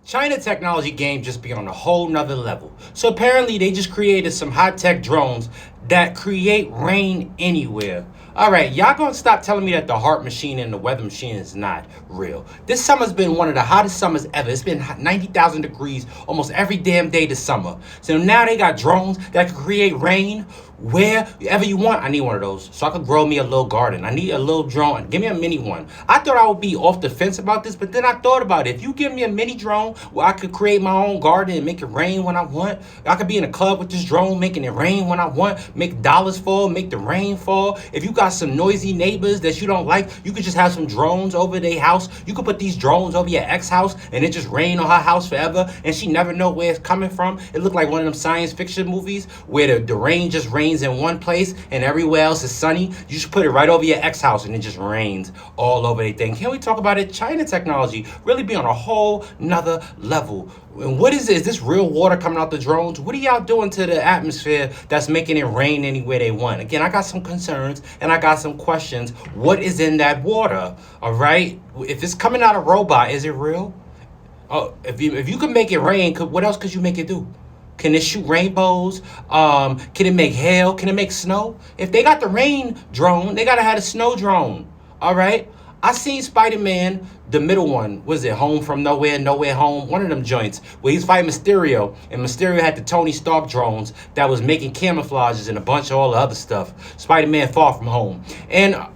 China technology game just be on a whole nother level. So apparently they just created some high tech drones that create rain anywhere. All right, y'all gonna stop telling me that the heart machine and the weather machine is not real. This summer's been one of the hottest summers ever. It's been 90,000 degrees almost every damn day this summer. So now they got drones that can create rain wherever you want. I need one of those so I could grow me a little garden. I need a little drone. Give me a mini one. I thought I would be off the fence about this, but then I thought about it. If you give me a mini drone where I could create my own garden and make it rain when I want, I could be in a club with this drone making it rain when I want, make dollars fall, make the rain fall. If you got some noisy neighbors that you don't like, you could just have some drones over their house. You could put these drones over your ex house and it just rain on her house forever and she never know where it's coming from. It looked like one of them science fiction movies where the rain just rains in one place and everywhere else is sunny. You just put it right over your ex house and it just rains all over everything. Can we talk about it? China technology really be on a whole nother level. And what is it? Is this real water coming out the drones? What are y'all doing to the atmosphere that's making it rain anywhere they want? Again, I got some concerns and I got some questions. What is in that water? All right. If it's coming out of a robot, is it real? Oh, if you could make it rain, what else could you make it do? Can it shoot rainbows? Can it make hail? Can it make snow? If they got the rain drone, they gotta have a snow drone. All right. I seen Spider-Man, the middle one, was it Home from Nowhere, Nowhere Home? One of them joints where he's fighting Mysterio, and Mysterio had the Tony Stark drones that was making camouflages and a bunch of all the other stuff. Spider-Man Far From Home. And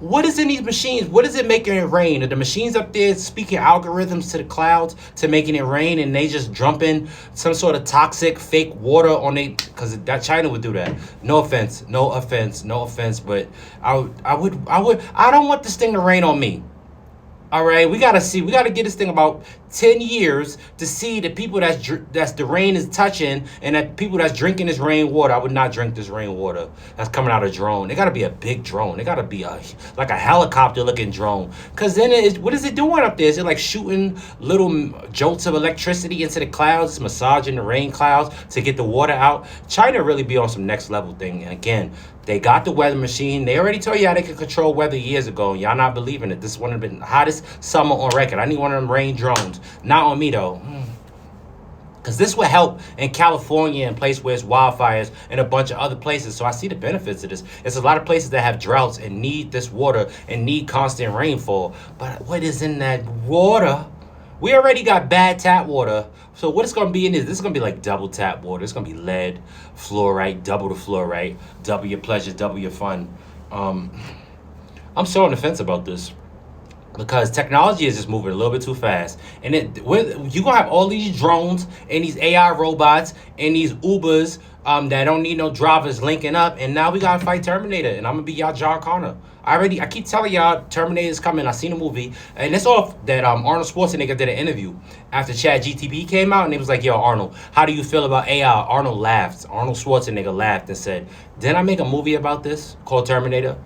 what is in these machines? What is it making it rain? Are the machines up there speaking algorithms to the clouds to making it rain and they just dumping some sort of toxic fake water on it? Because that China would do that. No offense, no offense, no offense, but I don't want this thing to rain on me. All right, we gotta get this thing about 10 years to see the people that's the rain is touching and that people that's drinking this rainwater. I would not drink this rainwater that's coming out of a drone. It gotta be a big drone. It gotta be like a helicopter looking drone. Cause then what is it doing up there? Is it like shooting little jolts of electricity into the clouds? It's massaging the rain clouds to get the water out. China really be on some next level thing. And again, they got the weather machine. They already told you how they could control weather years ago. And y'all not believing it. This is one of the hottest summer on record. I need one of them rain drones. Not on me though. Because this will help in California and place where it's wildfires and a bunch of other places. So I see the benefits of this. There's a lot of places that have droughts and need this water and need constant rainfall. But what is in that water? We already got bad tap water. So what it's going to be in this is going to be like double tap water. It's going to be lead, fluoride, double the fluoride, double your pleasure, double your fun. I'm so on the fence about this because technology is just moving a little bit too fast. And you're going to have all these drones and these AI robots and these Ubers that don't need no drivers linking up. And now we got to fight Terminator. And I'm going to be y'all John Connor. I keep telling y'all Terminator's coming. I seen the movie. And it's off that Arnold Schwarzenegger did an interview after ChatGPT came out. And it was like, yo, Arnold, how do you feel about AI? Arnold laughed. Arnold Schwarzenegger laughed and said, didn't I make a movie about this called Terminator?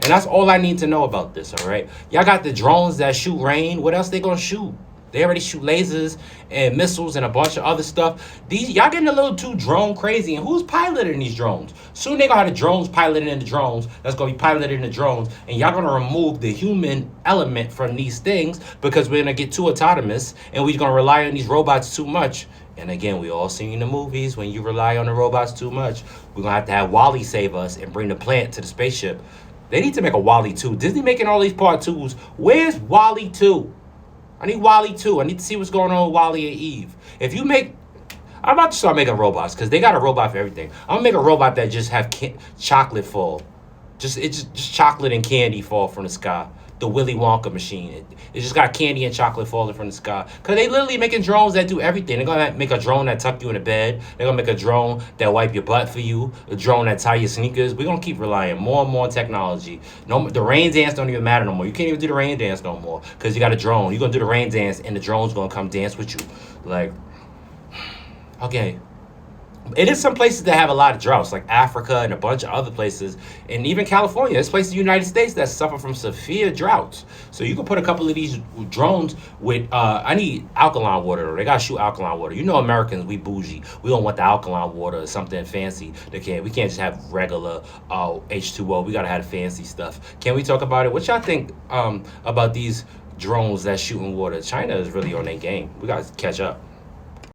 And that's all I need to know about this, all right? Y'all got the drones that shoot rain. What else they gonna shoot? They already shoot lasers and missiles and a bunch of other stuff. Y'all getting a little too drone crazy. And who's piloting these drones? Soon they gonna have the drones piloting in the drones. That's gonna be piloted in the drones. And y'all gonna remove the human element from these things because we're gonna get too autonomous and we're gonna rely on these robots too much. And again, we all seen in the movies, when you rely on the robots too much, we're gonna have to have Wall-E save us and bring the plant to the spaceship. They need to make a Wall-E 2. Disney making all these part 2s. Where's Wall-E 2? I need Wall-E 2. I need to see what's going on with Wall-E and Eve. I'm about to start making robots because they got a robot for everything. I'm gonna make a robot that just have chocolate fall. Just chocolate and candy fall from the sky. The Willy Wonka machine. It just got candy and chocolate falling from the sky. Because they literally making drones that do everything. They're going to make a drone that tuck you in the bed. They're going to make a drone that wipe your butt for you. A drone that tie your sneakers. We're going to keep relying more and more on technology. No, the rain dance don't even matter no more. You can't even do the rain dance no more. Because you got a drone. You're going to do the rain dance and the drone's going to come dance with you. Like, okay. It is some places that have a lot of droughts, like Africa and a bunch of other places, and even California. There's places in the United States that suffer from severe droughts. So you can put a couple of these drones with, I need alkaline water. They gotta shoot alkaline water. You know Americans, we bougie. We don't want the alkaline water or something fancy. We can't just have regular H2O. We gotta have fancy stuff. Can we talk about it? What y'all think about these drones that shoot in water. China is really on their game. We got to catch up.